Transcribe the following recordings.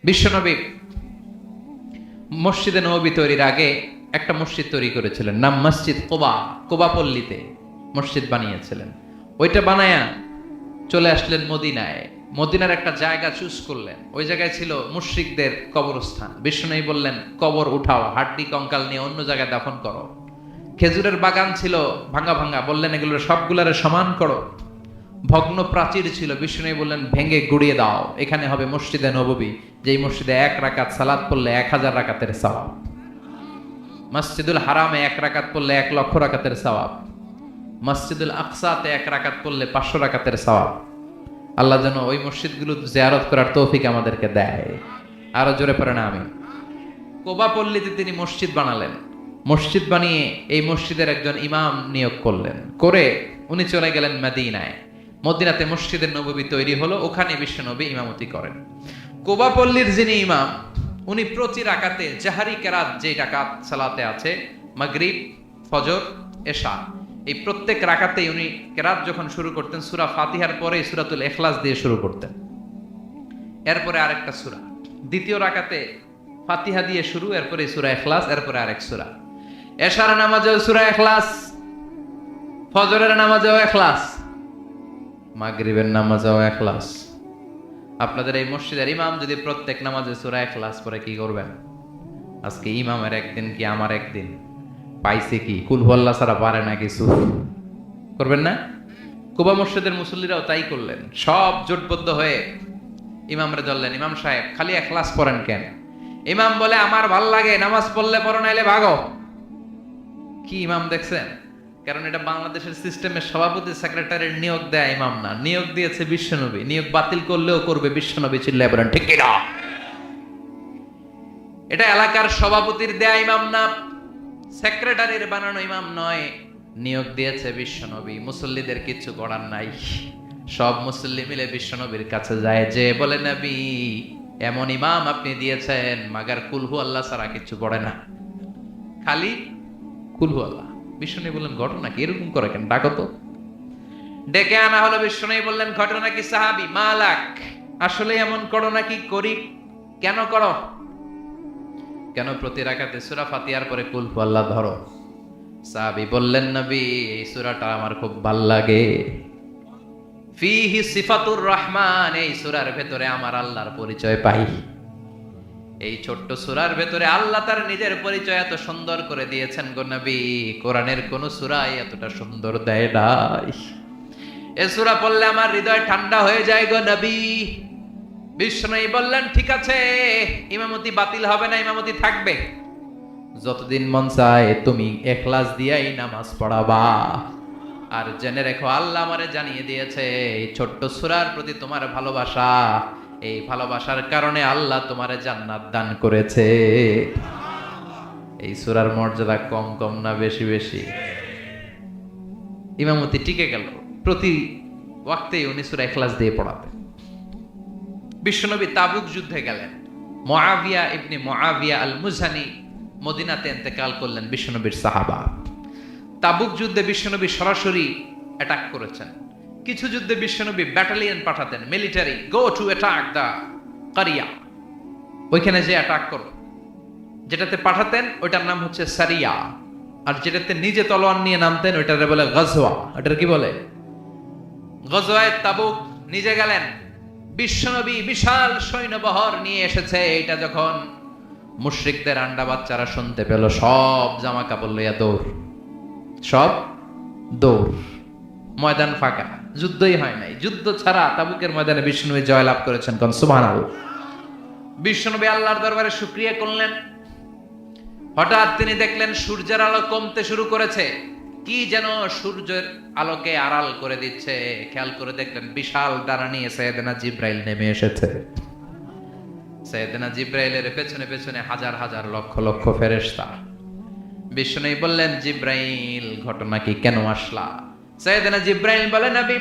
বিশ্বনবী মসজিদে নববী তৈরির আগে একটা মসজিদ তৈরি করেছিলেন, নাম মসজিদ কোবা। কোবা পল্লীতে মসজিদ বানিয়েছিলেন। ওইটা বানায়া চলে আসলেন মদিনায়। মদিনার একটা জায়গা চুজ করলেন, ওই জায়গায় ছিল মুশরিকদের কবরস্থান। বিশ্বনবী বললেন, কবর উঠাও, হাড্ডি কঙ্কাল নিয়ে অন্য জায়গায় দাফন করো। খেজুরের বাগান ছিল ভাঙা ভাঙা, বললেন এগুলো সবগুলারে সমান করো। ভগ্ন প্রাচীর ছিল, বিশ্বনবী বললেন ভেঙে গুড়িয়ে দাও, এখানে হবে মসজিদে নববী, যেই মসজিদে 1 রাকাত সালাত পড়লে 1000 রাকাতের সওয়াব। মসজিদুল হারামে 1 রাকাত পড়লে 1 লক্ষ রাকাতের সওয়াব। মসজিদুল আকসাতে 1 রাকাত পড়লে 500 রাকাতের সওয়াব। আল্লাহ যেন ওই মসজিদগুলো জিয়ারত করার তৌফিক আমাদেরকে দেয়। আরো জোরে পড়ে না আমি। কোবা পল্লীতে তিনি মসজিদ বানালেন। মসজিদ বানিয়ে এই মসজিদের একজন ইমাম নিয়োগ করলেন, করে উনি চলে গেলেন মদিনায়। মদিনাতে মসজিদের নববী তৈরি হলো, ওখানে বিশ্বনবী ইমামতি করেন। কোবা পল্লীর যিনি ইমাম, উনি প্রতি রাকাতে জাহারি কেরাত, যে রাকাত সালাতে আছে মাগরিব, ফজর, এশা, এই প্রত্যেক রাকাতেই উনি কেরাত যখন শুরু করতেন, সূরা ফাতিহার পরে সূরাতুল ইখলাস দিয়ে শুরু করতেন। এরপরে আরেকটা সূরা, দ্বিতীয় রাকাতে ফাতিহা দিয়ে শুরু, এরপরে সূরা ইখলাস, এরপরে আরেক সূরা। এশার নামাজেও সূরা ইখলাস, ফজরের নামাজেও ইখলাস, মাগরিবের নামাজেও ইখলাস। আপনাদের এই মসজিদের ইমাম যদি প্রত্যেক নামাজে সূরা ইখলাস পড়ে, কি করবেন? আজকে ইমামের একদিন কি আমার একদিন, পাইছে কি? কুল হুয়াল্লাহ ছাড়া পারে না কিছু, করবেন না? কুবা মসজিদের মুসল্লিরাও তাই করলেন, সব জোটবদ্ধ হয়ে ইমামরে ধরলেন, ইমাম সাহেব খালি ইখলাস পড়েন কেন? ইমাম বলে, আমার ভাল লাগে, নামাজ পড়লে পড়ো, নাইলে ভাগো। কি ইমাম দেখছেন? কারণ এটা বাংলাদেশের সিস্টেমের সভাপতি সেক্রেটারির নিয়োগ দেয় ইমাম না, নিয়োগ দিয়েছে বিশ্বনবী। নিয়োগ বাতিল করলেও করবে বিশ্বনবী, চিল্লায় বলেন ঠিক কিনা? এটা এলাকার সভাপতির দেয়া ইমাম না, সেক্রেটারির বানানো ইমাম নয়, নিয়োগ দিয়েছে বিশ্বনবী। মুসল্লিদের কিচ্ছু করার নাই, সব মুসল্লি মিলে বিশ্বনবীর কাছে যায়, যে বলে নবী এমন ইমাম আপনি দিয়েছেন, মাগার কুলহু আল্লাহ ছাড়া কিচ্ছু পড়ে না, খালি কুলহু আল্লাহ। বিশ্বনবী বললেন, ঘটনা কি? এরকম করে কেন? ডাকো তো। ডেকে আনা হলো। বিশ্বনবী বললেন, ঘটনা কি সাহাবী? মালাক, আসলে এমন করো নাকি? করি। কেন করো? কেন প্রতি রাকাতে সূরা ফাতিহার পরে কুল হু আল্লাহ ধরো? সাহাবী বললেন, নবী এই সূরাটা আমার খুব ভাল লাগে, ফিহি সিফাতুর রহমান, এই সূরার ভেতরে আমার আল্লাহর পরিচয় পাই। এই ছোট্ট সূরার ভেতরে আল্লাহ তার নিজের পরিচয় এত সুন্দর করে দিয়েছেন গো নবী, কোরআনের কোন সূরাই এতটা সুন্দর দেয় নাই। এই সূরা পড়লে আমার হৃদয় ঠান্ডা হয়ে যায় গো নবী। বিষ্ণু বললেন, ঠিক আছে, ইমামতি বাতিল হবে না, ইমামতি থাকবে, যতদিন মন চায় তুমি ইখলাস দিয়াই নামাজ পড়াবা। আর জেনে রেখো, আল্লাহ আমারে জানিয়ে দিয়েছে এই ছোট্ট সূরার প্রতি তোমার ভালোবাসা, এই ভালোবাসার কারণে আল্লাহ তোমারে জান্নাত দান করেছে। এই সূরার মর্যাদা কম কম না বেশি বেশি? ইমামতি টিকে গেল, প্রতি ওয়াক্তেই উনি সূরা ইখলাস দিয়ে পড়াতেন। বিশ্বনবী তাবুক যুদ্ধে গেলেন। মুআবিয়া ইবনে মুআবিয়া আল মুজানি মদিনাতে ইন্তেকাল করলেন, বিশ্বনবীর সাহাবা। তাবুক যুদ্ধে বিশ্বনবী সরাসরি অ্যাটাক করেছেন। কিছু যুদ্ধে বিশ্বনবী ব্যাটালিয়ন পাঠাতেন, মিলিটারি, গো টু অ্যাটাক দা কারিয়া, ওইখানে যে অ্যাটাক করো। যেটাতে পাঠাতেন ওইটার নাম হচ্ছে সারিয়া, আর যেটাতে নিজে তলোয়ার নিয়ে নামতেন ওইটারে বলে গজওয়া। ওটার কি বলে? গজওয়ায়ে তাবুক নিজে গেলেন। বিশ্বনবী বিশাল সৈন্যবহর নিয়ে এসেছে। এটা যখন মুশরিকদের আন্ডা বাচ্চারা শুনতে পেল, সব জামা কাপড় লইয়া দৌড়, সব দৌড়, ময়দান ফাঁকা, যুদ্ধই হয় নাই। যুদ্ধ ছাড়া তাবুকের ময়দানে বিশ্বনবী জয়লাভ করেছেন, কোন সুবহানাল্লাহ। বিশ্বনবী আল্লাহর দরবারে শুকরিয়া করলেন। হঠাৎ তিনি দেখলেন সূর্যের আলো কমতে শুরু করেছে, কি যেন সূর্যের আলোকে আড়াল করে দিচ্ছে। খেয়াল করে দেখলেন বিশাল ডানা নিয়ে সাইয়েদনা জিব্রাইল নেমে এসেছে। সাইয়েদনা জিব্রাইলের পেছনে পেছনে হাজার হাজার লক্ষ লক্ষ ফেরেশতা। বিশ্বনবী বললেন, জিব্রাইল ঘটনা কি, কেন আসলা? সাইয়েদনা জিব্রাইল বলেন, নবী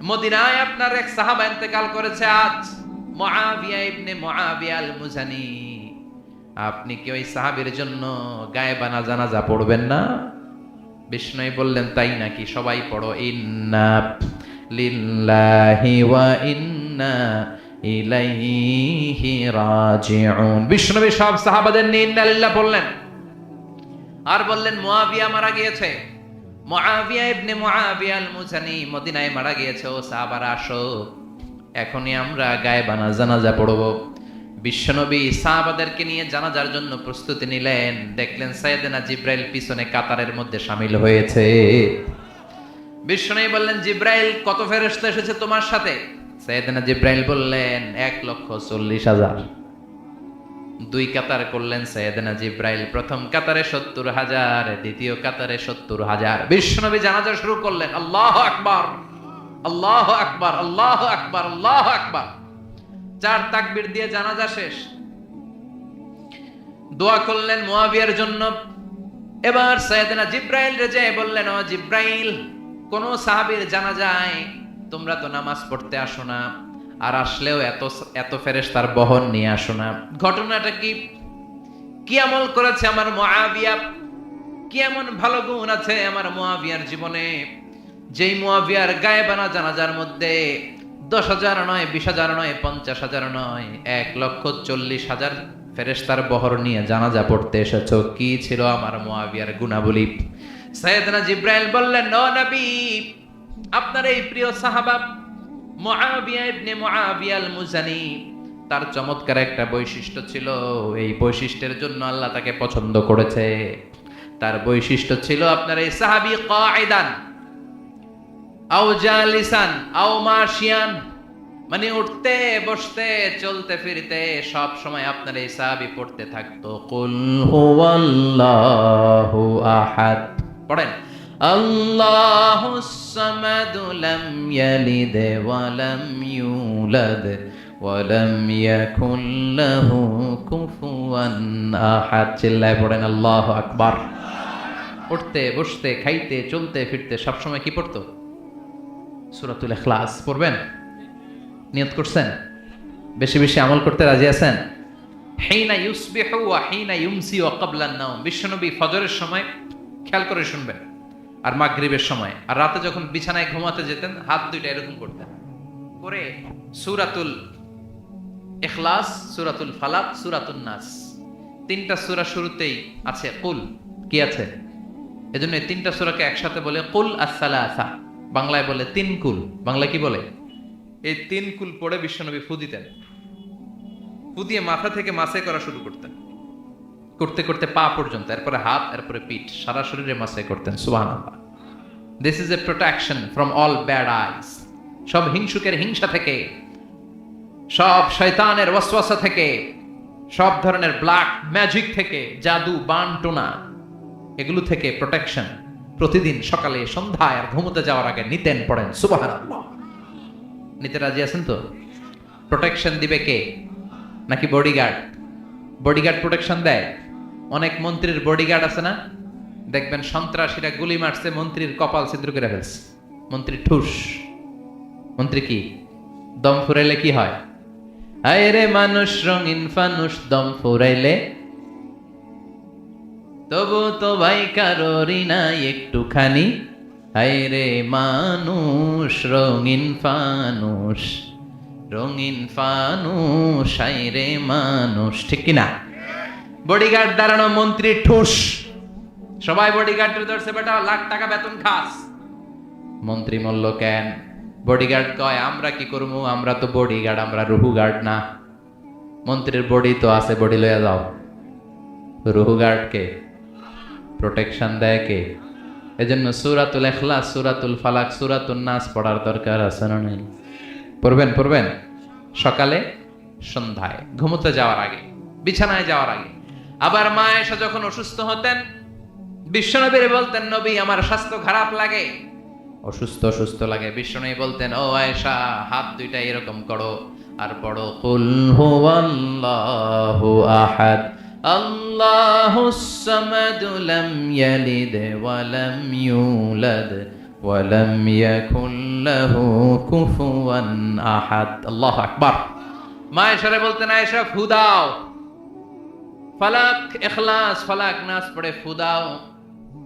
মদিনায় আপনার এক সাহাবা ইন্তেকাল করেছে আজ, মুআবিয়া ইবনে মুআবিয়া আল মুজানি। আপনি কি ওই সাহাবীর জন্য গায়েবানা জানাজা পড়বেন না? বিষ্ণু বললেন, তাই নাকি? সবাই পড়ো, ইন্না লিল্লাহি ওয়া ইন্না ইলাইহি রাজিউন। বিশ্বনবী সব সাহাবাদের নিয়ে ইন্না লিল্লাহ বললেন, আর বললেন মুআবিয়া মারা গিয়েছে, মুআবিয়া ইবনে মুআবিয়া আল মুজানি মদিনায় মারা গিয়েছে। ও সাহাবারা আসো, এখনই আমরা গায়েবানা জানাজা পড়ব। বিশ্বনবী সাহাবাদেরকে নিয়ে জানাজার জন্য প্রস্তুতি নিলেন। দেখলেন সাইয়েদনা জিব্রাইল পিছনে কাতারের মধ্যে শামিল হয়েছে। বিশ্বনবী বললেন, জিব্রাইল কত ফেরেশতা এসেছে তোমার সাথে? সাইয়েদনা জিব্রাইল বললেন 1,40,000। দুই কাতার করলেন সাইয়েদনা জিব্রাইল। প্রথম কাতারে 70,000, দ্বিতীয় কাতারে 70,000। বিশ্বনবী জানাজা শুরু করলেন, আল্লাহু আকবার, আল্লাহু আকবার, আল্লাহু আকবার, আল্লাহু আকবার। 4 তাকবীর দিয়ে জানাজা শেষ। দোয়া করলেন মুআবিয়ার জন্য। এবার সাইয়েদনা জিব্রাইল রেজে বললেন, ও জিব্রাইল, কোন সাহাবীর জানাজায় তোমরা তো নামাজ পড়তে আসো না, আর আসলেও এত ফেরেশতার বহন নিয়ে আসো না। ঘটনাটা কি? কি আমল করেছে আমার মুআবিয়া? কি এমন ভালো গুণ আছে আমার মুআবিয়ার জীবনে, যেই মুআবিয়ার গায়েবানা জানাজার মধ্যে 10,000 নয়, 20,000 নয়, 50,000 নয়, 1,40,000 ফেরেশতার বহর নিয়ে জানাজা পড়তে এসেছো? কি ছিল আমার মুআবিয়ার গুণাবলী? সাইয়েদনা জিব্রাইল বললেন, ও নবী, আপনার এই প্রিয় সাহাবা মুআবিয়া ইবনে মুআবিয়া আল মুজানি, তার চমৎকার একটা বৈশিষ্ট্য ছিল। এই বৈশিষ্ট্যের জন্য আল্লাহ তাকে পছন্দ করেছে। তার বৈশিষ্ট্য ছিল, আপনার এই সাহাবী কাঈদান আও জালিসান আও মাশিয়ান, মানে উঠতে বসতে চলতে ফিরতে সব সময় আপনার এই সাহাবী পড়তে থাকতো কুল হুয়াল্লাহু আহাদ। পড়েন, আল্লাহুস সামাদ লাম ইয়ালিদ ওয়া লাম ইউলাদ ওয়া লাম ইয়াকুল লাহু কুফুয়ান আহাদ। চিল্লায় পড়েন আল্লাহু আকবার। উঠতে বসতে খাইতে চলতে ফিরতে সব সময় কি পড়তো? সূরাতুল ইখলাস পড়বেন। নিয়ত করছেন? বেশি বেশি আমল করতে রাজি আছেন? হিনা ইউসবিহু ওয়া হিনা ইউমসি ওয়া ক্বাবলা আন-নাওম। বিশ্বনবী ফজরের সময়, খেয়াল করে শুনবেন, আর মাগরিবের সময়, আর রাতে যখন বিছানায় ঘুমাতে যেতেন হাত দুইটা এরকম করতেন করে সূরাতুল ইখলাস, সূরাতুল ফালাক, সূরাতুন নাস, 3টা সূরা শুরুতেই আছে কুল। কি আছে? এজন্য এই 3টা সূরাকে একসাথে বলে কুল আস-সালাসা। বাংলায় বলে 3 কুল। বাংলায় কি বলে? এই 3 কুল পড়ে বিশ্বনবী ফু দিতেন। ফু দিয়ে মাথা থেকে মাসাই করা শুরু করতেন, করতে করতে পা পর্যন্ত, এরপরে হাত, এরপরে পিঠ, সারা শরীরে মাসাই করতেন। সুবহানাল্লাহ। This is a protection from all bad আইস। সব হিংসুকের হিংসা থেকে, সব শয়তানের ওয়াসওয়াসা থেকে, সব ধরনের ব্ল্যাক ম্যাজিক থেকে, জাদু বান টোনা, এগুলো থেকে প্রোটেকশন প্রতিদিন সকালে সন্ধ্যায় আর ঘুমোতে যাওয়ার আগে নিতেন। পড়েন সুবহানাল্লাহ। নিতে রাজি আছেন তো? প্রোটেকশন দিবে কে? নাকি বডিগার্ড? বডিগার্ড প্রোটেকশন দেয়। অনেক মন্ত্রীর বডিগার্ড আছে না, দেখবেন সন্ত্রাসীরা গুলি মারছে, মন্ত্রীর কপাল ছিদ্র করে ফেলছে, মন্ত্রী ঠুস। মন্ত্রী কি দম ফুরাইলে কি হয়? আয় রে মানুষ রঙিন ফানুষ, দম ফুরাইলে তবু তো ভাই কারোরই নাই একটুখানি। আয় রে মানুষ রঙিন ফানুষ, রঙিন ফানুষ, আয় রে মানুষ। ঠিক কিনা? বডিগার্ড দাঁড়ানো, মন্ত্রী ঠুস। সবাই বডিগার্ডের ধরছে, বেটা লাখ টাকা বেতন খাস। মন্ত্রী বলল, কেন? বডিগার্ড কয়, আমরা কি করবো, আমরা তো বডিগার্ড, আমরা রুহু গার্ড না। মন্ত্রীর বডি তো আছে, বডি লইয়া যাও। রুহু গার্ড কে? প্রোটেকশন দেয় কে? এজন্য সূরাতুল ইখলাস, সূরাতুল ফালাক, সূরাতুন নাস পড়ার দরকার আছে না নাই? পড়বেন, পড়বেন সকালে সন্ধ্যায়, ঘুমোতে যাওয়ার আগে, বিছানায় যাওয়ার আগে। আবার মা আয়েশা যখন অসুস্থ হতেন, বিশ্বনবীর বলতেন, নবী আমার স্বাস্থ্য খারাপ লাগে, অসুস্থ অসুস্থ লাগে। বিশ্বনবী বলতেন, ও আয়েশা হাত দুইটা এরকম করো আর পড়ো কুল হুয়াল্লাহু আহাদ, আল্লাহুস সামাদ, লাম ইয়ালিদ ওয়া লাম ইউলাদ ওয়া লাম ইয়াকুল লাহু কুফুয়ান আহাদ। আল্লাহু আকবার। মা আয়েশারে বলতেন, আয়েশা ফু দাও, ফালাক ইখলাস, ফালাক নাস পড়ে ফু দাও।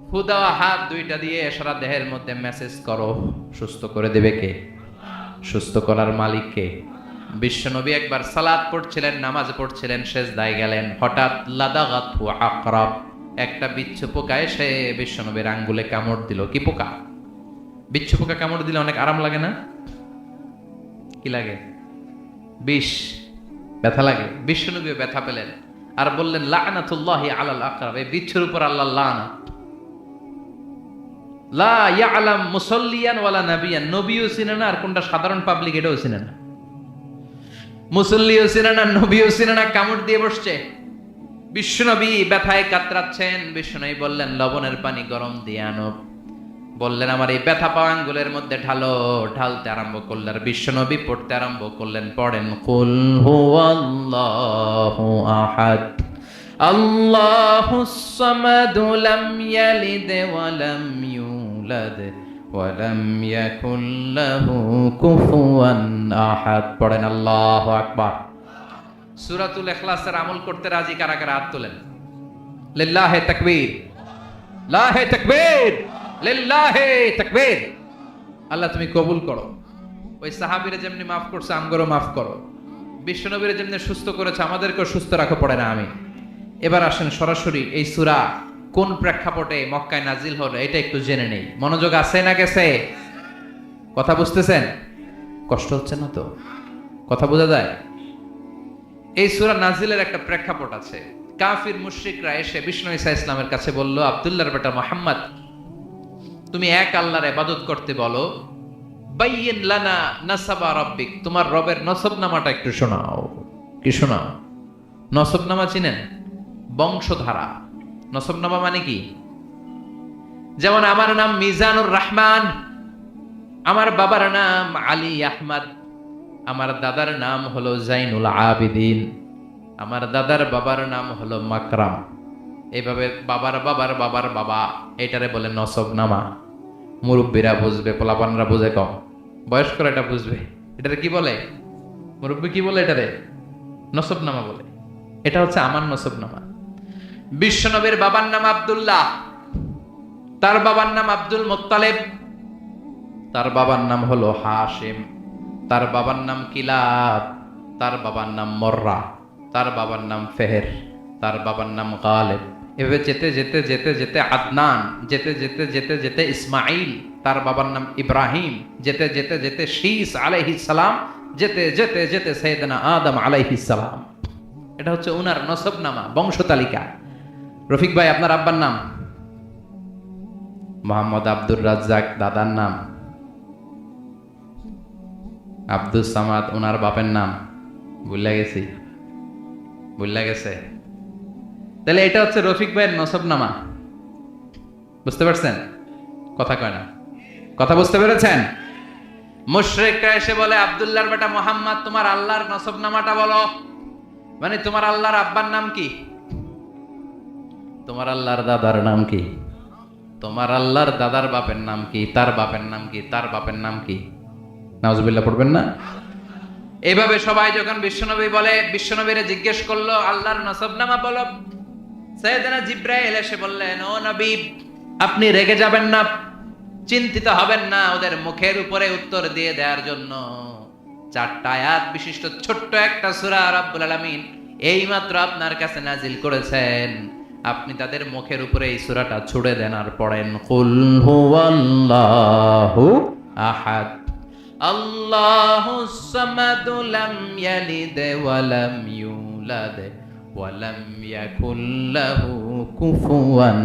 ফু দেওয়া হাত দুইটা দিয়ে সারা দেহের মধ্যে মেসেজ করো। সুস্থ করে দেবে কে? সুস্থ করার মালিক কে? বিশ্বনবী একবার সালাত পড়ছিলেন, নামাজ পড়ছিলেন, সেজদায় গেলেন, হঠাৎ লাদাগাতহু আকরাব, একটা বিচ্ছু পোকা এসে বিশ্বনবীর আঙ্গুলে কামড় দিল। কি পোকা? বিচ্ছু পোকা কামড় দিলে অনেক আরাম লাগে না? কি লাগে? বিষ, ব্যথা লাগে। বিশ্বনবীও ব্যথা পেলেন আর বললেন লাআনাতুল্লাহি আলাল আকরাব, এই বিচ্ছুর উপর আল্লাহর লানত। লা ইয়ালাম মুসাল্লিয়ান ওয়ালা নাবিয়ান, নবীও চিনে না আর কোনটা সাধারণ পাবলিক এটাও চিনে না, মুসল্লিও চিনে না, নবীও চিনে না, কামড় দিয়ে বসছে। বিশ্বনবী ব্যথায় কাতরাচ্ছেন। বিশ্বনবী বললেন লবণের পানি গরম দিয়ে আনো। বললেন আমার এই ব্যথা পাওয়া আঙ্গুলের মধ্যে ঢালো। ঢালতে আরম্ভ করলেন আর বিশ্বনবী পড়তে আরম্ভ করলেন। পড়েন কুল হুয়াল্লাহু আহাদ আল্লাহুস সামাদ লাম ইয়ালিদ ওয়া লাম ইউলাদ ওয়া লাম ইয়াকুল লাহু কুফুয়ান আহাদ। পড়েন আল্লাহু আকবার। সূরাতুল ইখলাসের আমল করতে রাজি কারা কারা? হাত তোলেন। লিল্লাহি তাকবীর, লাহে তাকবীর, লিল্লাহি তাকবীর। আল্লাহ তুমি কবুল করো। ওই সাহাবীরা যেমনি মাফ করছে আমগরও মাফ করো। বিশ্বনবীরা যেমনি সুস্থ করেছে আমাদেরকেও সুস্থ রাখো। পড়ে না আমি। এবার আসেন সরাসরি এই সূরা কোন প্রেক্ষাপটে মক্কায় নাজিল হলো এটা একটু জেনে নেই। মনোযোগ আছে না গেছে? কথা বুঝতেছেন? কষ্ট হচ্ছে না তো? কথা বোঝা যায়? এই সূরা নাজিলের একটা প্রেক্ষাপট আছে। কাফির মুশরিকরা এসে বিষ্ণু ঈসা ইসলামের কাছে বলল, আব্দুল্লাহর বেটা মুহাম্মদ, তুমি এক আল্লাহর ইবাদত করতে বলো, বাইয়িন লানা নাসাবা রাব্বিক, তোমার রবের নসবনামাটা একটু শোনাও। কি শোনাও? নসবনামা চিনেন? বংশধারা। নসবনামা মানে কি? যেমন আমার নাম মিজানুর রহমান, আমার বাবার নাম আলী আহমদ, আমার দাদার নাম হলো জাইনুল আবিদিন, আমার দাদার বাবার নাম হলো মাকরাম। এইভাবে বাবার বাবার বাবার বাবা, এটারে বলে নসবনামা। মুরব্বীরা বুঝবে, পোলাপানরা বুঝে কম, বয়স্করা এটা বুঝবে। এটারে কি বলে? মুরব্বী কি বলে? এটারে নসবনামা বলে। এটা হচ্ছে আমার নসবনামা। বিশ্বনবীর বাবার নাম আব্দুল্লাহ, তার বাবার নাম আব্দুল মুত্তালিব, তার বাবার নাম হলো হাশিম, তার বাবার নাম কিলাব, তার বাবার নাম মর্রা, তার বাবার নাম ফেহের, তার বাবার নাম গালেব। এভাবে যেতে যেতে যেতে যেতে আদনান, যেতে যেতে যেতে যেতে ইসমাইল, তার বাবার নাম ইব্রাহিম, যেতে যেতে যেতে শীস আলাইহিস সালাম, যেতে যেতে যেতে সাইয়েদনা আদম আলাইহিস সালাম। এটা হচ্ছে উনার নসবনামা, বংশতালিকা। রফিক ভাই আপনার আব্বার নাম? মোহাম্মদ আব্দুর রাজ্জাক দাদার নাম, আব্দুস সামাদ ওনার বাপের নাম। ভুলে গেছি, ভুলে গেছে। তাহলে এটা হচ্ছে রফিক ভাইয়ের নসবনামা। বুঝতে পারছেন? কথা কয় না, কথা বুঝতে পেরেছেন? মুশরিকরা এসে বলে আব্দুল্লাহর বেটা মুহাম্মদ, তোমার আল্লাহর নসবনামাটা বলো। মানে তোমার আল্লাহর আব্বার নাম কি? তোমার আল্লাহর দাদার নাম কি? তোমার আল্লাহর দাদার বাপের নাম কি? তার বাপের নাম কি? তার বাপের নাম কি? নাউজুবিল্লাহ পড়বেন না? এইভাবে সবাই যখন বিশ্বনবী বলে, বিশ্বনবীরে জিজ্ঞেস করলো আল্লাহর নসবনামা বলো। সাইয়েদনা জিবরাইল এসে বললেন, ও নবী, আপনি রেগে যাবেন না, চিন্তিত হবেন না। ওদের মুখের উপরে উত্তর দিয়ে দেওয়ার জন্য 4টা আয়াত বিশিষ্ট ছোট্ট একটা সূরা রাব্বুল আলামিন এইমাত্র আপনার কাছে নাজিল করেছেন। আপনি তাদের মুখের উপরে এই সূরাটা ছুড়ে দেন আর পড়েন কুল হুয়াল্লাহু আহাদ আল্লাহুস সামাদ লাম ইয়ালিদ ওয়া লাম ইউলাদ ওয়া লাম ইয়াকুল লাহু কুফুয়ান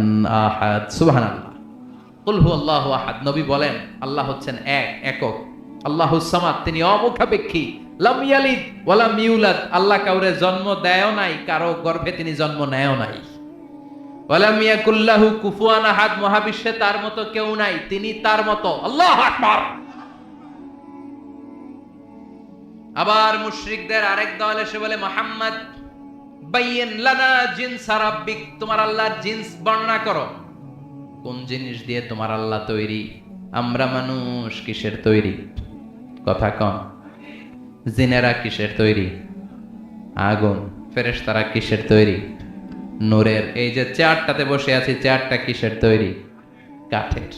আহাদ। সুবহানাল্লাহ। কুল হুয়াল্লাহু আহাদ। নবী বলেন আল্লাহ হচ্ছেন এক, একক। আল্লাহুস সামাদ, তিনি অমুখাপেক্ষী। লাম ইয়ালিদ ওয়া লাম ইউলাদ, আল্লাহ কাউরে জন্ম দেয়ও নাই, কারো গর্ভে তিনি জন্ম নেয়ও নাই। ওয়া লাম ইয়াকুল লাহু কুফুয়ান আহাদ, মহাবিশ্বে তার মতো কেউ নাই, তিনি তার মতো। আল্লাহু আকবার। আবার মুশরিকদের আরেক দল এসে বলে, মুহাম্মদ বাইয়িন লানা জিনস রাব্বিক, তোমার আল্লাহর জিন্স বর্ণনা করো। কোন জিনিস দিয়ে তোমার আল্লাহ তৈরি? আমরা মানুষ কিসের তৈরি? কথা কম। জিনেরা কিসের তৈরি? আগুন। ফেরেশতারা কিসের তৈরি? নূরের। এই যে চেয়ারটাতে বসে আছি, চেয়ারটা কিসের তৈরি? কাঠের।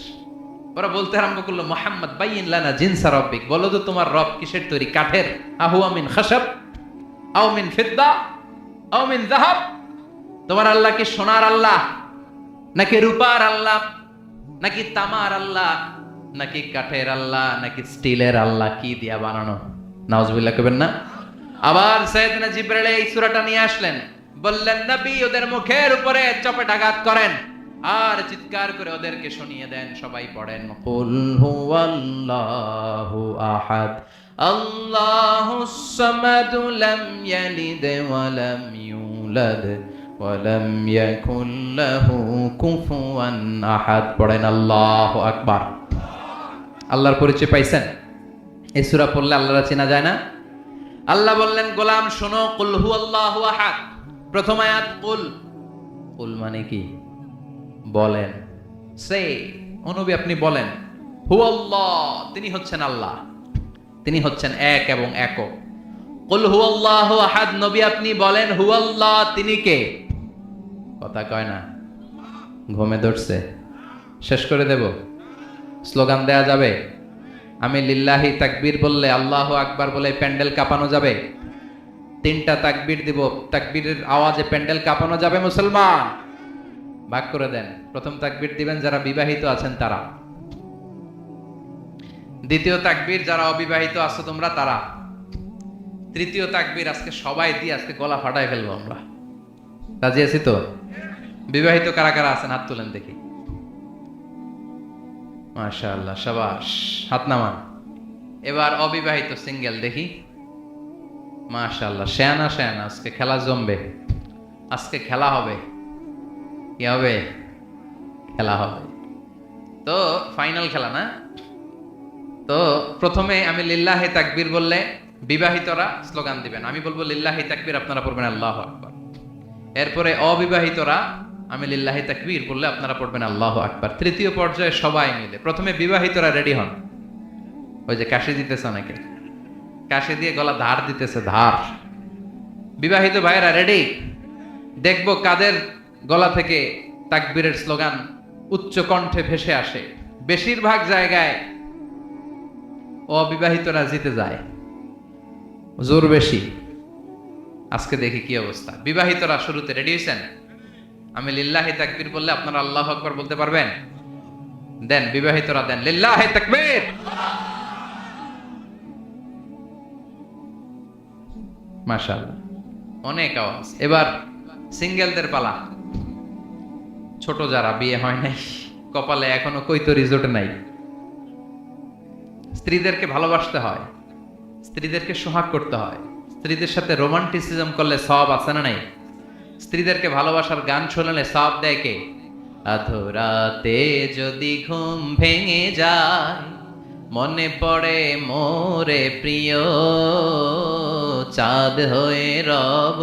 ওরা বলতে আরম্ভ করলো, মুহাম্মদ বাইয়িন লানা জিনসা রাব্বিক, বলো তো তোমার রব কিসের তৈরি? কাঠের? আহুয়া মিন খাশাব আও মিন ফিদ্দা আও মিন যাহাব? তোমার আল্লাহ কি সোনার আল্লাহ, নাকি রূপার আল্লাহ, নাকি তামার আল্লাহ, নাকি কাঠের আল্লাহ, নাকি স্টিলের আল্লাহ? কি দিয়া বানানো? নাউজুবিল্লাহ কইবেন না? আবার সাইয়েদনা জিবরাইল এই সূরাটা নিয়ে আসলেন, বললেন নবী ওদের মুখের উপরে চপেটাঘাত করেন আর চিৎকার করে ওদেরকে শুনিয়ে দেন। সবাই পড়েন, কুল হুয়াল্লাহু আহাদ আল্লাহুস সামাদ লাম ইয়ালিদ ওয়া লাম ইউলাদ ওয়া লাম ইয়াকুল লাহু কুফুয়ান আহাদ। পড়েন আল্লাহু আকবার। আল্লাহর পরিচয় পাইছেন? এই সূরা পড়লে আল্লাহর চেনা যায় না? আল্লাহ বললেন, গোলাম শোনো, কুল হুয়াল্লাহু আহাদ। প্রথম আয়াত কুল। কুল মানে কি? বলেন। সে ও নবী আপনি বলেন, হুয়াল্লাহ, তিনি হচ্ছেন আল্লাহ, তিনি হচ্ছেন এক এবং একক। কুল হুয়াল্লাহু আহাদ, নবী আপনি বলেন হুয়াল্লাহ, তিনি কে? কথা কয় না, ঘুমে ধরছে। শেষ করে দেব? স্লোগান দেয়া যাবে? আমি লিল্লাহি তাকবীর বললে, আল্লাহু আকবার বলে প্যান্ডেল কাঁপানো যাবে? 3টা তাকবীর দিব, তাকবীরের আওয়াজে প্যান্ডেল কাঁপানো যাবে? মুসলমান ভাগ করে দেন। প্রথম তাকবীর দিবেন যারা বিবাহিত আছেন তারা, দ্বিতীয় তাকবীর যারা অবিবাহিত আছো তোমরা তারা, তৃতীয় তাকবীর আজকে সবাই দিয়ে আজকে গলা ফাটাই ফেলবো আমরা। রাজি আছি তো? বিবাহিত কারা কারা আছেন হাত তুলেন দেখি। মাশাআল্লাহ, শাবাশ, হাত নামান। এবার অবিবাহিত সিঙ্গেল দেখি। মাশাআল্লাহ, শেয়ানা শেয়ানা, আজকে খেলা জমবে, আজকে খেলা হবে। কি হবে? খেলা হবে। তো ফাইনাল খেলা না? তো প্রথমে আমি লিল্লাহি তাকবীর বললে বিবাহিতরা স্লোগান দিবেন, আমি বলবো লিল্লাহি তাকবীর, আপনারা পড়বেন আল্লাহু আকবার। এরপরে অবিবাহিতরা আমি লিল্লাহি তাকবীর বললে আপনারা পড়বেন আল্লাহু আকবার। তৃতীয় পর্যায়ে সবাই মিলে। প্রথমে বিবাহিতরা রেডি হন। ওই যে কাশি দিতেছে অনেকে, কাশি দিয়ে গলা ধার দিতেছে, ধার। বিবাহিত ভাইরা রেডি? দেখবো কাদের গলা থেকে তাকবীরের স্লোগান উচ্চ কণ্ঠে ভেসে আসে। বেশিরভাগ জায়গায় অবিবাহিতরা জিতে যায়, জোর বেশি। আজকে দেখি কি অবস্থা। বিবাহিতরা শুরুতে রেডি হয়েছেন? আমি লিল্লাহি তাকবীর বললে আপনারা আল্লাহু আকবার বলতে পারবেন? দেন, বিবাহিতরা দেন লিল্লাহি তাকবীর। মাশাআল্লাহ, অনেক আওয়াজ। এবার সিঙ্গেলদের পালা। ছোট যারা বিয়ে হয় নাই, কপালে এখনো কৈতরি জোটে নাই, স্ত্রীদেরকে ভালোবাসতে হয়, স্ত্রীদেরকে সোহাগ করতে হয়, স্ত্রীদের সাথে রোমান্টিসিজম করলে সওয়াব আছে না নাই? স্ত্রীদেরকে ভালোবাসার গান শোনালে সওয়াব দেয় কে? আধরাতে যদি ঘুম ভেঙে যায়, মনে পড়ে মোরে প্রিয়, চাঁদ হয়ে রব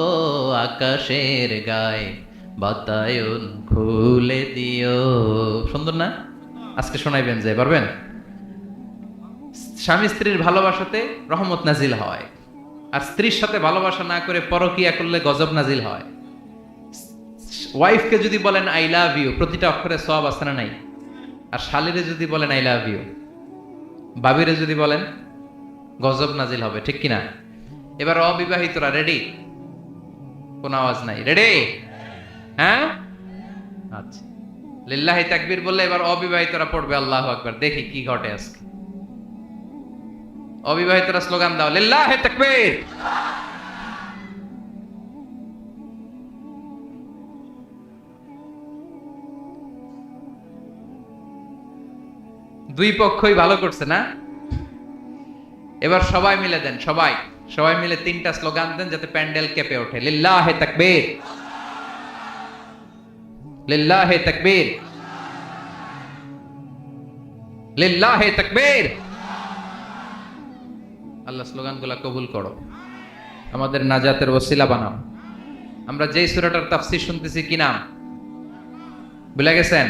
আকাশের গায়ে, বাতায়ন খুলে দিও। সুন্দর না? আজকে শোনাইবেন, যে পারবেন? স্বামী স্ত্রীর ভালোবাসাতে রহমত নাজিল হয়, আর স্ত্রীর সাথে ভালোবাসা না করে পরকিয়া করলে গজব নাজিল হয়। ওয়াইফকে যদি বলেন আই লাভ ইউ, প্রতিটা অক্ষরে সওয়াব আছে না নাই? আর শালীরে যদি বলেন আই লাভ ইউ, বাবিরে যদি বলেন, গজব নাজিল হবে, ঠিক কিনা? এবার অবিবাহিতরা রেডি? কোন আওয়াজ নাই, রেডি? হ্যাঁ, আচ্ছা। লিল্লাহি তাকবীর বললে এবার অবিবাহিতরা পড়বে আল্লাহু আকবার। দেখি কি ঘটে আজকে। অবিবাহিতরা স্লোগান দাও, লিল্লাহি তাকবীর। দুই পক্ষই ভালো করছে না? এবার সবাই মিলে দেন, সবাই সবাই মিলে 3টা স্লোগান দেন যাতে প্যান্ডেল কেঁপে ওঠে। লিল্লাহি তাকবীর, লিল্লাহি তাকবীর, লিল্লাহি তাকবীর। আল্লাহ স্লোগানগুলো কবুল করো, আমাদের নাজাতের ওসিলা বানাও। আমরা যেই সূরাটার তাফসীর শুনতেছি কি নাম ভুলে গেছেন?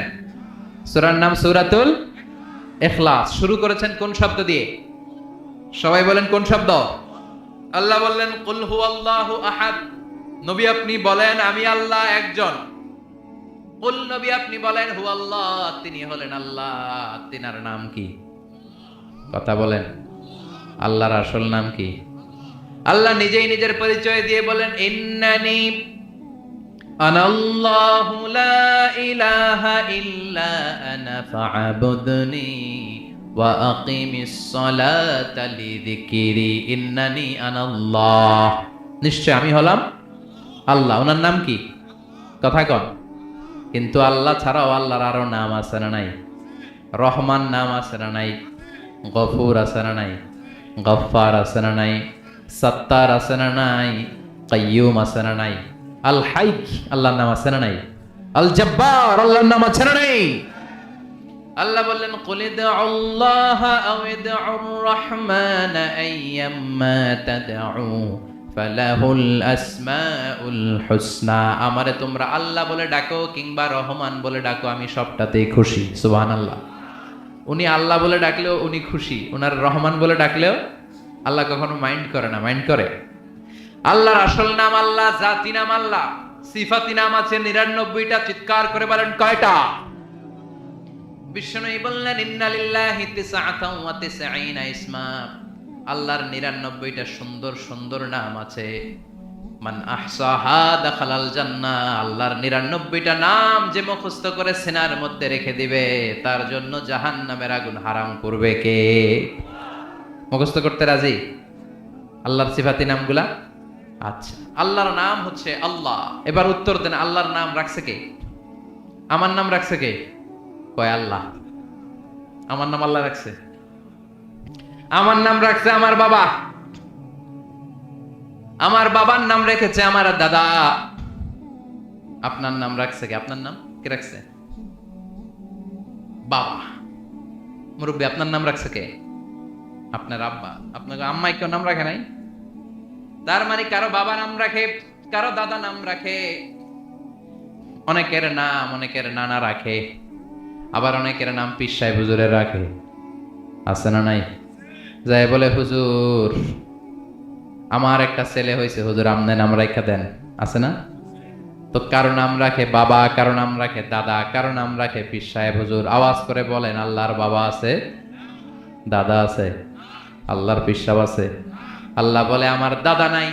সূরার নাম সূরাতুল ইখলাস। শুরু করেছেন কোন শব্দ দিয়ে? সবাই বলেন কোন শব্দ? আল্লাহ বললেন কুল হুয়াল্লাহু আহাদ, নবী আপনি বলেন আমি আল্লাহ একজন। কুল নবী আপনি বলেন হু আল্লাহ, তিনি হলেন আল্লাহ। তিনার নাম কি? কথা বলেন, আল্লাহর আসল নাম কি? আল্লাহ নিজেই নিজের পরিচয় দিয়ে বলেন ইন্নানি আনাল্লাহু লা ইলাহা ইল্লা আনা ফা'বুদনি ওয়া আকিমিস সালাতা লিযিকরি। ইন্নানি আনাল্লাহ, নিশ্চয় আমি হলাম আল্লাহ। ওনার নাম কি? কথা কন। কিন্তু আল্লাহ ছাড়াও আল্লাহর আরো নাম আছে না নাই? রহমান নাম আছে না নাই? গফুর আছে না নাই? গফফার আছে না নাই? সত্তার আছে না নাই? কাইয়ুম আছে না নাই? আল হাই আল্লাহর নাম আছে না নাই? আল জব্বার আল্লাহর নাম আছে না নাই? আল্লাহ বললেন কুল ইদউল্লাহ আও ইদউর রহমান আইয়াম্মা তাদউ ফালাহুল আসমাউল হুসনা। আমারে তোমরা আল্লাহ বলে ডাকো কিংবা রহমান বলে ডাকো, আমি সবটাতেই খুশি। সুবহানাল্লাহ। উনি আল্লাহ বলে ডাকলেও উনি খুশি, ওনার রহমান বলে ডাকলেও আল্লাহ কখনো মাইন্ড করে না। মাইন্ড করে? আল্লাহর আসল নাম আল্লাহ, জাতি নাম আল্লাহ, সিফাতি নাম আছে 99টা। চিৎকার করে বলেন কয়টা? বিশ্বনবী বললেন ইন্না লিল্লাহি তিসআতাও ওয়া তিসঈনা ইসমা। আল্লাহর 99টা সুন্দর সুন্দর নাম আছে। মান আহসাহা দাখালাল জান্নাহ। আল্লাহর 99টা নাম যে মুখস্থ করে সিনার মধ্যে রেখে দিবে, তার জন্য জাহান্নামের আগুন হারাম করবে কে? মুখস্থ করতে রাজি? আল্লাহর সিফাতি নামগুলা। আচ্ছা, আল্লাহর নাম হচ্ছে আল্লাহ। এবার উত্তর দেন, আল্লাহর নাম রাখছে কে? আমার নাম রাখছে কে? কয় আল্লাহ। আমার নাম আল্লাহ রাখছে? আমার নাম রাখছে আমার বাবা। আমার বাবার নাম রেখেছে আমার দাদা। আপনার নাম রাখছে কে? আপনার নাম কে রাখছে? বাবা। মুরব্বী, আপনার নাম রাখছে কে? আপনার আব্বা। আপনার আম্মাই কেউ নাম রাখে নাই? তার মানে কারো বাবা নাম রাখে, কারো দাদা নাম রাখে, অনেকের নাম অনেকের নানা রাখে, আবার অনেকের নাম পীর সাহেব হুজুরের রাখে। আছে না নাই? যাই বলে হুজুর আমার একটা ছেলে হয়েছে, হুজুর আমনে নাম রাখা দেন। আছে না? তো কারো নাম রাখে বাবা, কারো নাম রাখে দাদা, কারো নাম রাখে পীর সাহেব হুজুর। আওয়াজ করে বলেন, আল্লাহর বাবা আছে, দাদা আছে, আল্লাহর পীর সাহেব আছে। আল্লাহ বলে আমার দাদা নাই,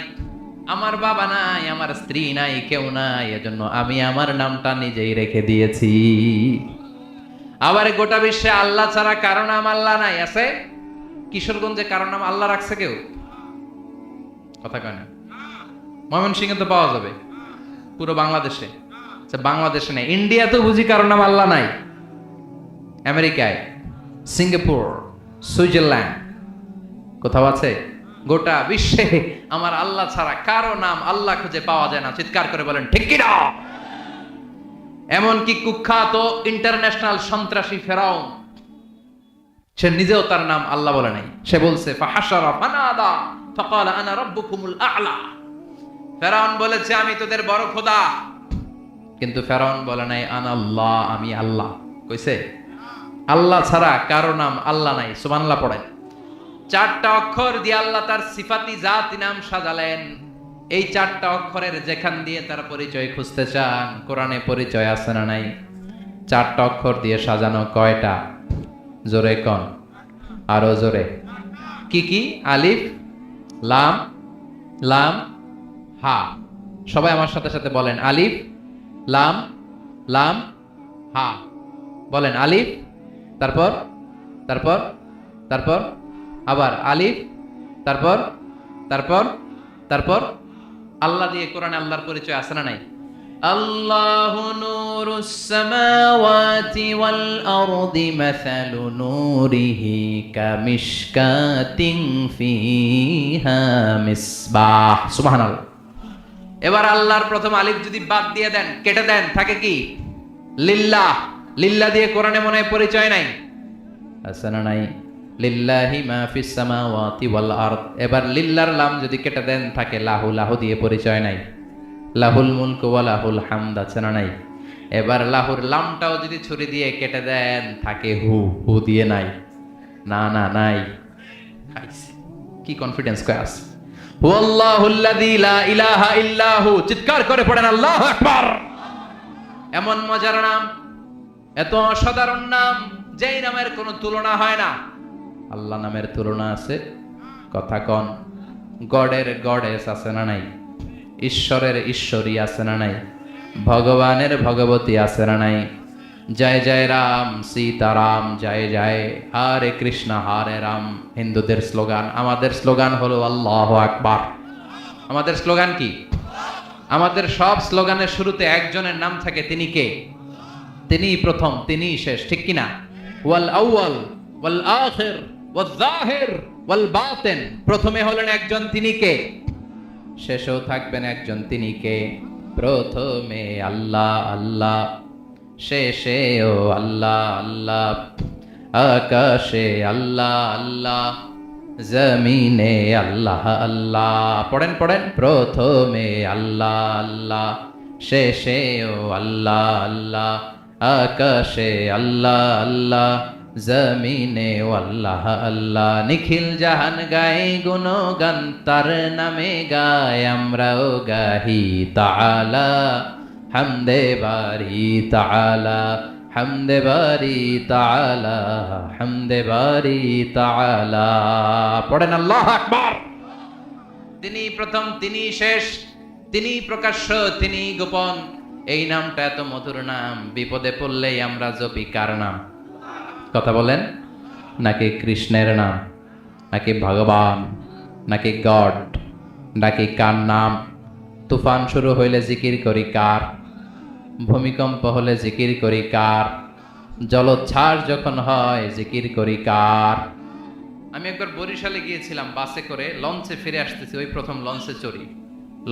আমার বাবা নাই, আমার স্ত্রী নাই, কেউ নাই, এজন্য আমি আমার নামটা নিজেই রেখে দিয়েছি। আবার গোটা বিশ্বে আল্লাহ ছাড়া কারো নাম আল্লাহ নাই। আছে? কিশোরগঞ্জে কারো নাম আল্লাহ রাখছে কেউ? কথা কয় না। ময়মনসিংহে তো পাওয়া যাবে, পুরো বাংলাদেশে। আচ্ছা, বাংলাদেশে নেই, ইন্ডিয়াতেও বুঝি কারো নাম আল্লাহ নাই? আমেরিকায়, সিঙ্গাপুর, সুইজারল্যান্ড কোথাও আছে? গোটা বিশ্বে আমার আল্লাহ ছাড়া কারো নাম আল্লাহ খুঁজে পাওয়া যায় না। চিৎকার করে বলেন ঠিক কি না? এমনকি কুখ্যাত ইন্টারন্যাশনাল সন্ত্রাসী ফেরাউন, সে নিজেও তার নাম আল্লাহ বলে নাই। সে বলছে ফাহাশারা ফানাদা ফাকালা আনা রাব্বুকুমুল আ'লা। ফেরাউন বলেছে আমি তোদের বড় খোদা, কিন্তু ফেরাউন বলে নাই আনা আল্লাহ, আমি আল্লাহ। কইছে আল্লাহ ছাড়া কারো নাম আল্লাহ নাই। সুবহানাল্লাহ পড়েন। 4টা অক্ষর দিয়ে আল্লাহ তার সিফাতি জাতি নাম সাজালেন। এই 4টা অক্ষরের যেখান দিয়ে তার পরিচয় খুঁজতে চান, কোরআনে পরিচয় আছে না নাই? 4টা অক্ষর দিয়ে সাজানো কয়টা? জোরে কোন, আরো জোরে। কি কি? আলিফ, লাম, লাম, হা। সবাই আমার সাথে সাথে বলেন আলিফ, লাম, লাম, হা। বলেন আলিফ, তারপর তারপর তারপর আবার আলিফ, তারপর তারপর তারপর। আল্লাহ দিয়ে কোরআনে আল্লাহর পরিচয় আছে না নাই? আল্লাহু নূরুস সামাওয়াতি ওয়াল আরদি মাসালু নূরিহি কামিশকাতিন ফিহা মিসবাহ। সুবহানাল্লাহ। এবার আল্লাহর প্রথম আলিফ যদি বাদ দিয়ে দেন, কেটে দেন, থাকে কি? লিল্লাহ। লিল্লাহ দিয়ে কোরআনে মনে হয় পরিচয় নাই? আছে না নাই? লিল্লাহি মা ফিস সামাওয়াতি ওয়াল আরদ। এবার লিল্লাহর লাম যদি কেটে দেন, থাকে লাহু। লাহু দিয়ে পরিচয় নাই? লাহুল মুলকু ওয়া লাহুল হামদ। আছে না নাই? এবার লাহুর লামটাও যদি ছুরি দিয়ে কেটে দেন, থাকে হু। হু দিয়ে নাই? না না নাই। খাইছে কি কনফিডেন্স কয় আছে? হুয়াল্লাহুল্লাযী লা ইলাহা ইল্লাহু। চিৎকার করে পড়েন আল্লাহু আকবার। এমন মজার নাম, এত অসাধারণ নাম, যেই নামের কোনো তুলনা হয় না। আল্লাহ নামের তুলনা আছে? কথা কন। গডের গডেস আছে না নাই? ঈশ্বরের ঈশ্বরী আছে না নাই? ভগবানের ভগবতী আছে না নাই? জয় জয় রাম সীতারাম, জয় জয় হরে কৃষ্ণ হরে রাম হিন্দুদের স্লোগান। আমাদের স্লোগান হলো আল্লাহু আকবার। আমাদের স্লোগান কি? আমাদের সব স্লোগানের শুরুতে একজনের নাম থাকে, তিনি কে? তিনিই প্রথম, তিনিই শেষ, ঠিক কিনা? ওয়াল আউয়াল ওয়াল আখির ওয়াল যাহির ওয়াল বাতিন। প্রথমে হলেন একজন, তিনি কে? শেষেও থাকবেন একজন, তিনি কে? প্রথমে আল্লাহ আল্লাহ, শেষেও আল্লাহ আল্লাহ। আকাশে আল্লাহ আল্লাহ, জমিনে আল্লাহ আল্লাহ। পড়েন পড়েন। প্রথমে আল্লাহ আল্লাহ, শেষেও আল্লাহ আল্লাহ। আকাশে আল্লাহ আল্লাহ, জমিনে আল্লাহ আল্লাহ। নিখিল জাহান গায়ে গুণগান, তার নামে গায় আমরাও গাহি তাআলা। হামদে বারি তাআলা, হামদে বারি তাআলা, হামদে বারি তাআলা। পড়েন আল্লাহু আকবার। তিনি প্রথম, তিনি শেষ, তিনি প্রকাশ্য, তিনি গোপন। এই নামটা এত মধুর নাম, বিপদে পড়লেই আমরা জপি কার নাম? কথা বলেন। নাকি কৃষ্ণের নাম, নাকি ভগবান, নাকি গড, নাকি কার নাম? তুফান শুরু হইলে জিকির করি কার? ভূমিকম্প হলে জিকির করি কার? জলোচ্ছ্বাস যখন হয় জিকির করি কার? আমি একবার বরিশালে গিয়েছিলাম বাসে করে, লঞ্চে ফিরে আসতেছি, ওই প্রথম লঞ্চে চড়ি।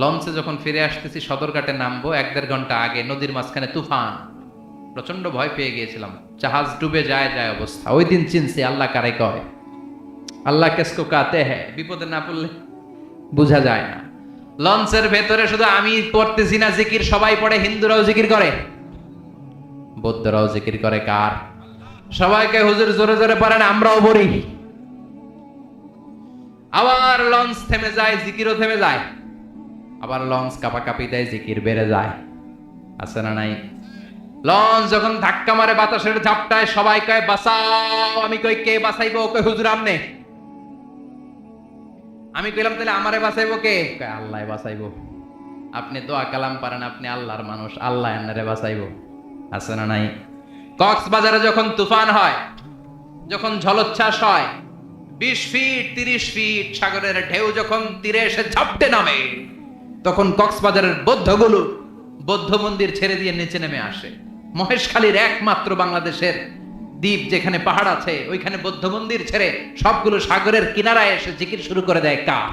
লঞ্চে যখন ফিরে আসতেছি, সদরঘাটে নামবো, 1-1.5 ঘন্টা আগে নদীর মাঝখানে তুফান। প্রচন্ড ভয় পেয়ে গিয়েছিলাম, জাহাজ ডুবে যায় যায় অবস্থা। ওই দিন চিনছি আল্লাহ কারে কয়। আল্লাহ কেসকো কাতে হ্যাঁ, বিপদে না পড়লে বুঝা যায় না। লঞ্চের ভেতরে শুধু আমি পড়তেছি না জিকির, সবাই পড়ে। হিন্দুরাও জিকির করে, বৌদ্ধরাও জিকির করে। কার? সবাইকে হুজুর জোরে জোরে পড়েন, আমরাও পড়ি। আবার লঞ্চ থেমে যায়, জিকিরও থেমে যায়। আবার লঞ্চ কাঁপাকাঁপি দেয়, জিকির বেড়ে যায়। আছে না নাই? লঞ্চ যখন ধাক্কা মারে বাতাসের ঝাপটায়, সবাই কয় বাঁচাও। আমি কই কে বাঁচাইবো? কই হুজুর আমনে। আমি কইলাম তাহলে আমারে বাঁচাইবো কে? কয় আল্লাহ বাঁচাইবো। আপনি দোয়া কালাম পারেন, আপনি আল্লাহর মানুষ, আল্লাহ আপনারে বাঁচাইবো। আছে না নাই? কক্সবাজারে যখন তুফান হয়, যখন ঝলোচ্ছ্বাস হয়, 20 ফিট 30 ফিট সাগরের ঢেউ যখন তীরে এসে ঝাপটে নামে, তখন কক্সবাজারের বৌদ্ধগুলো বৌদ্ধ মন্দির ছেড়ে দিয়ে নিচে নেমে আসে। মহেশখালীর একমাত্র বাংলাদেশের দ্বীপ যেখানে পাহাড় আছে, ওইখানে বৌদ্ধ মন্দির ছেড়ে সবগুলো সাগরের কিনারায় এসে জিকির শুরু করে দেয়। কার?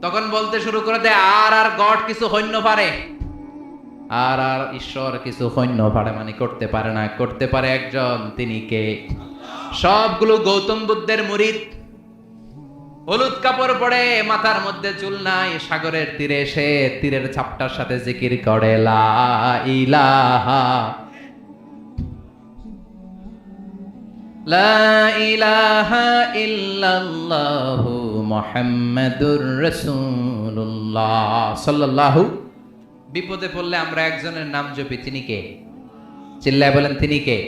তখন বলতে শুরু করে দেয়, আর আর গড কিছু হইন্য পারে, আর আর ঈশ্বর কিছু হইন্য পারে, মানে করতে পারে না। করতে পারে একজন, তিনি কে? সবগুলো গৌতম বুদ্ধের মুরিদ। হলুদ কাপড় পরে, মাথার মধ্যে চুল নাই, সাগরের তীরে এসে তীরের ছাপটার সাথে জিকির করে লা ইলাহা লা ইলাহা ইল্লাল্লাহু মুহাম্মাদুর রাসূলুল্লাহ সাল্লাল্লাহু। বিপদে পড়লে আমরা একজনের নাম জপি, তিনি কে? চিল্লায় বলেন, তিনি কে?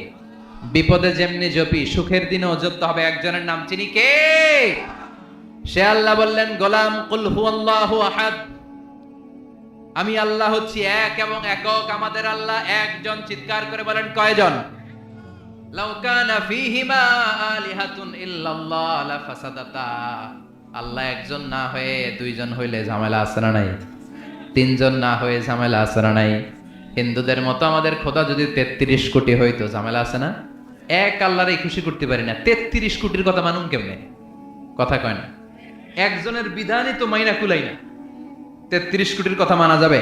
বিপদে যেমনি জপি, সুখের দিনেও জপতে হবে একজনের নাম, তিনি কে? সে আল্লাহ বললেন, গোলাম কুল হুয়াল্লাহু আহাদ, আমি আল্লাহ হচ্ছি এক এবং একক। আমাদের আল্লাহ একজন। চিৎকার করে বলেন, কয়জন? লাউ কানা ফীহিমা আলিহাতুন ইল্লাল্লাহ লাফাসাদাতা। আল্লাহ একজন না হয়ে দুইজন হইলে ঝামেলা আছে না নাই? তিনজন না হয়ে ঝামেলা আছে না নাই? হিন্দুদের মতো আমাদের খোদা যদি 33 কোটি হইতো, ঝামেলা আছে না? এক আল্লাহরই খুশি করতে পারি না, 33 কোটির কথা মানুন কেমনে? কথা কয় না। একজনের বিধানই তো মাইনা কুলাই না, 33 কোটির কথা মানা যাবে?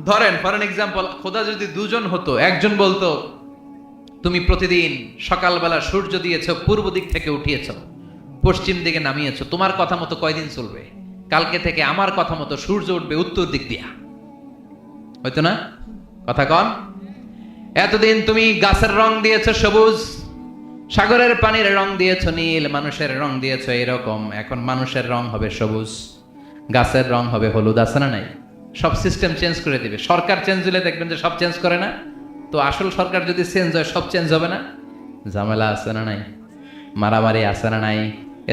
ধরেন ফর এন এক্সাম্পল, খোদা যদি দুজন হতো, একজন বলতো তুমি প্রতিদিন সকালবেলা সূর্য দিয়েছো, পূর্ব দিক থেকে উঠিয়েছো, পশ্চিম দিকে নামিয়েছো, তোমার কথা মতো কয়দিন চলবে? কালকে থেকে আমার কথা মতো সূর্য উঠবে উত্তর দিক দিয়া। হয়তো না? কথা কন। এতদিন তুমি গাছের রং দিয়েছো সবুজ, সাগরের পানির রং দিয়েছো নীল, মানুষের রং দিয়েছো এরকম। এখন মানুষের রং হবে সবুজ, গাছের রং হবে হলুদ। আছে না নাই? সব সিস্টেম চেঞ্জ করে দিবে। সরকার চেঞ্জ হলে দেখবেন যে সব চেঞ্জ করে না? তো আসল সরকার যদি চেঞ্জ হয় সব চেঞ্জ হবে না? ঝামেলা আছে না নাই? মারামারি আছে না নাই?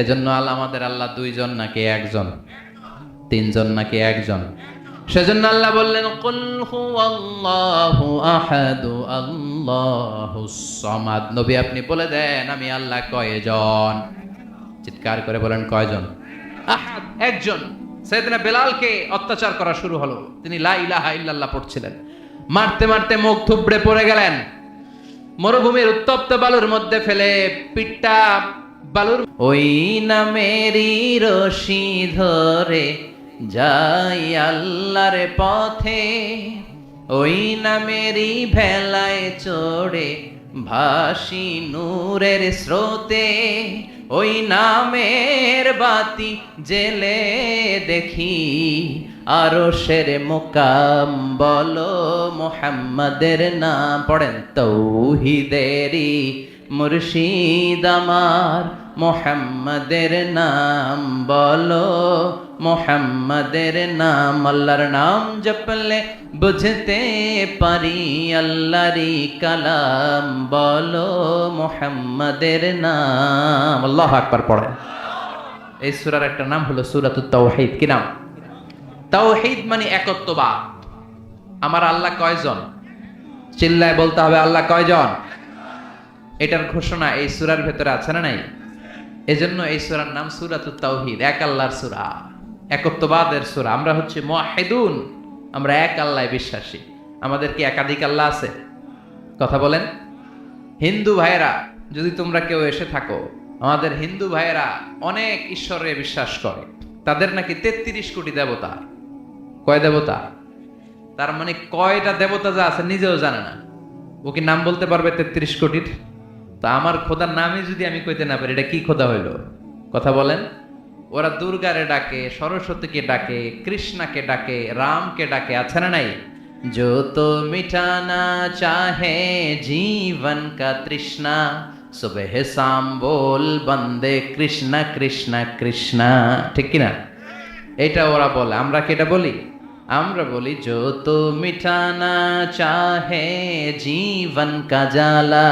এজন্য আমাদের আল্লাহ দুইজন নাকি একজন? তিনজন নাকি একজন? সেজন্য আল্লাহ বললেন কুল হুয়াল্লাহু আহাদু আল্লাহুস সামাদ। নবী আপনি বলে দেন আমি আল্লাহ কয়জন? চিৎকার করে বলেন কয়জন? আহাদ, একজন। সাইয়েদনা বেলালকে অত্যাচার করা শুরু হলো, তিনি লা ইলাহা ইল্লাল্লাহ পড়ছিলেন, মারতে মারতে মুখ থুবড়ে পড়ে গেলেন, মরুভূমির উত্তপ্ত বালুর মধ্যে ফেলে পিঠটা বালুর। ওই নামেরই রশি ধরে যাই আল্লাহর পথে, ওই নামেরই ভেলায় চড়ে ভাসি নূরের স্রোতে, ওই নামের বাতি জেলে দেখি আরশের মুকাম, বলো মুহাম্মাদের নাম। পড়েন তৌহিদেরি মুর্শিদ আমার, মুহাম্মাদের নাম বলো, মুহাম্মাদের নাম। আল্লাহর নাম জপলে বুঝতে পারি আল্লাহরই কালাম, বলো মুহাম্মাদের নাম। আল্লাহু আকবার পড়েন। এই সূরার একটা নাম হলো সূরাতুত তাওহীদ। কি নাম? তাওহীদ মানে একত্ববাদ। আমার আল্লাহ কয়জন? চিল্লায় বলতে হবে আল্লাহ কয়জন? এটার ঘোষণা এই সূরার ভেতরে আছে না নাই? এজন্য এই সূরার নাম সূরাতুত তাওহীদ, এক আল্লাহর সূরা, একত্ববাদের সূরা। আমরা হচ্ছে মুওয়াহিদুন, আমরা এক আল্লাহয় বিশ্বাসী। আমাদের কি একাধিক আল্লাহ আছে? কথা বলেন। হিন্দু ভাইয়েরা, যদি তোমরা কেউ এসে থাকো, আমাদের হিন্দু ভাইয়েরা অনেক ঈশ্বরে বিশ্বাস করে, তাদের নাকি 33 কোটি দেবতা। কয় দেবতা? তার মানে কয়টা দেবতা যা আছে নিজেও জানে না। ও কি নাম বলতে পারবে 33 কোটির? তা আমার খোদার নামে যদি আমি কইতে না পারি, এটা কি খোদা হইল? কথা বলেন। ওরা দুর্গারে ডাকে, সরস্বতীকে ডাকে, কৃষ্ণাকে ডাকে, রামকে ডাকে, আছে না নাই? जो तो मिटाना चाहे जीवन का तृष्णा, सुबह शाम बोल बंदे कृष्णा कृष्णा कृष्णा। ঠিক কি না? এটা ওরা বলে, আমরা কি এটা বলি? আমরা বলি जो तो मिटाना चाहे जीवन का जाला,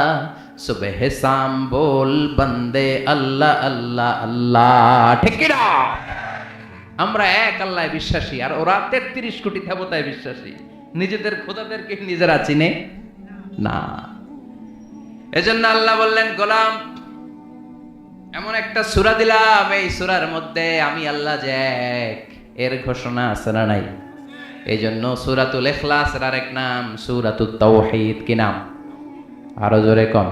सुबह शाम बोल बंदे अल्लाह अल्लाह अल्लाह। ঠিক কি না? আমরা এক আল্লাহয় বিশ্বাসী, আর ওরা 33 কোটি দেবতায় বিশ্বাসী। নিজেদের খোদাদেরকে নিজেরা চিনে না। এজন্য আল্লাহ বললেন গোলাম এমন একটা সূরা দিলাম, এই সূরার মধ্যে আমি আল্লাহ যে এক, এর ঘোষণা আছে না নাই? এই জন্য সূরাতুল ইখলাসের আরেক নাম সূরাতুত তাওহীদ। কি নাম? আরো জোরে কোন?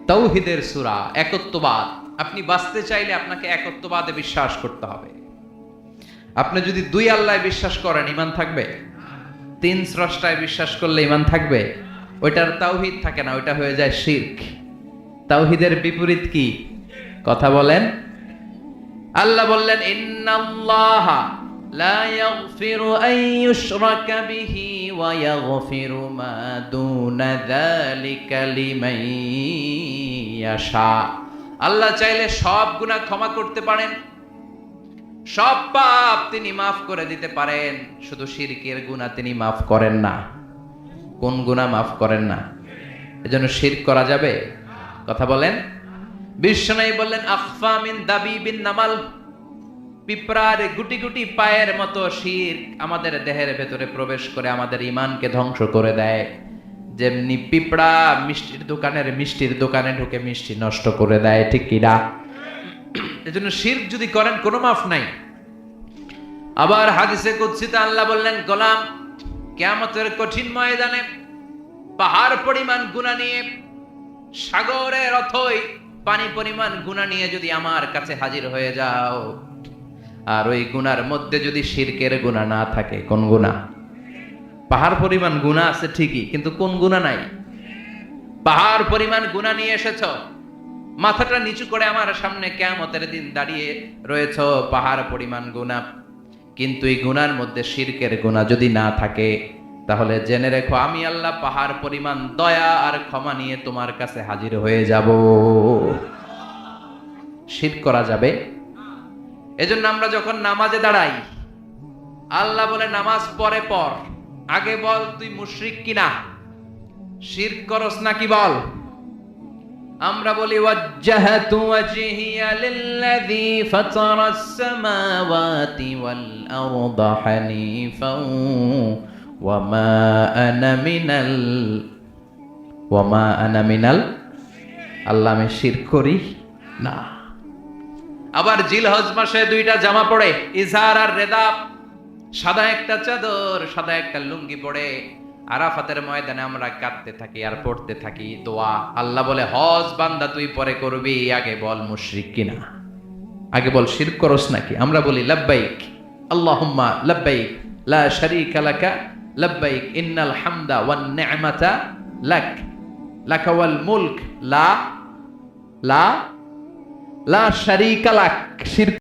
তাওহীদের সূরা, একত্ববাদ। আপনি বাঁচতে চাইলে আপনাকে একত্ববাদে বিশ্বাস করতে হবে। আপনি যদি দুই আল্লাহয় বিশ্বাস করেন, ঈমান থাকবে? তিন স্রষ্টায় বিশ্বাস করলে ঈমান থাকবে? ওইটার তাওহীদ থাকে না, ওইটা হয়ে যায় শিরক। তাওহীদের বিপরীত কি? কথা বলেন। আল্লাহ বললেন ইন্নাল্লাহা লা ইয়াগফিরু আন ইউশরাকা বিহি ওয়া ইয়াগফিরু মা দুনা যালিকা লিমান ইয়াশা। আল্লাহ চাইলে সব গুনাহ ক্ষমা করতে পারেন, সব পাপ তিনি মাফ করে দিতে পারেন, শুধু শিরকের গুনাহ তিনি মাফ করেন না। কোন গুনাহ মাফ করেন না? এজন্য শিরক করা যাবে? কথা বলেন। বিশ্বনবী বললেন আখফা মিন দাবিবিন নামাল, পিঁপড়ার গুটি গুটি পায়ের মতো শিরক আমাদের দেহের ভেতরে প্রবেশ করে আমাদের ঈমানকে ধ্বংস করে দেয়। যেমনি পিঁপড়া মিষ্টির দোকানে ঢুকে মিষ্টি নষ্ট করে দেয়, ঠিক কি না? এজন্য শিরক যদি করেন কোনো মাফ নাই। আবার হাদিসে কুদসিতে আল্লাহ বললেন গোলাম কিয়ামতের কঠিন ময়দানে পাহাড় পরিমাণ গুনাহ নিয়ে, সাগরের অথই পানি পরিমাণ গুনাহ নিয়ে যদি আমার কাছে হাজির হয়ে যাও, আর ওই গুনার মধ্যে যদি শিরকের গুনাহ না থাকে। কোন গুনাহ? পাহাড় পরিমাণ গুনাহ আছে ঠিকই, কিন্তু কোন গুনাহ নাই? পাহাড় পরিমাণ গুনাহ নিয়ে এসেছো, মাথাটা নিচু করে আমার সামনে কিয়ামতের দিন দাঁড়িয়ে রয়েছ, পাহাড় পরিমাণ গুনাহ, কিন্তু এই গুনার মধ্যে শিরকের গুনাহ যদি না থাকে, তাহলে জেনে রেখো আমি আল্লাহ পাহাড় পরিমাণ দয়া আর ক্ষমা নিয়ে তোমার কাছে হাজির হয়ে যাব। শিরক করা যাবে? এজন্য আমরা যখন নামাজে দাঁড়াই, আল্লাহ বলে নামাজ পরে পড়, আগে বল তুই মুশরিক কিনা, শিরক করস নাকি বল। আমরা বলি ওয়াজ্জাহাতু ওয়াজহিয়া লিল্লাযী ফাতারাস সামাওয়াতি ওয়াল আরদা হানিফাও ওয়ামা আনা মিনাল আল্লাহ আমি শিরক করি না। আবার জিলহজ মাসে দুইটা জামা পড়ে, ইজহার আর রেদা, সাদা একটা চাদর সাদা একটা লুঙ্গি পড়ে আরাফাতের ময়দানে আমরা কাঁদতে থাকি আর পড়তে থাকি দোয়া। আল্লাহ বলে হজ বান্দা তুই পরে করবি, আগে বল মুশরিক কিনা, আগে বল শিরক করস নাকি। আমরা বলি লাব্বাইক আল্লাহুম্মা লাব্বাইক লা শারীকা লাকা লাব্বাইক ইন্নাল হামদা ওয়ান নি'মাতা লাক লাকা ওয়াল মুলক লা লা লা শারীকা লাক। শিরক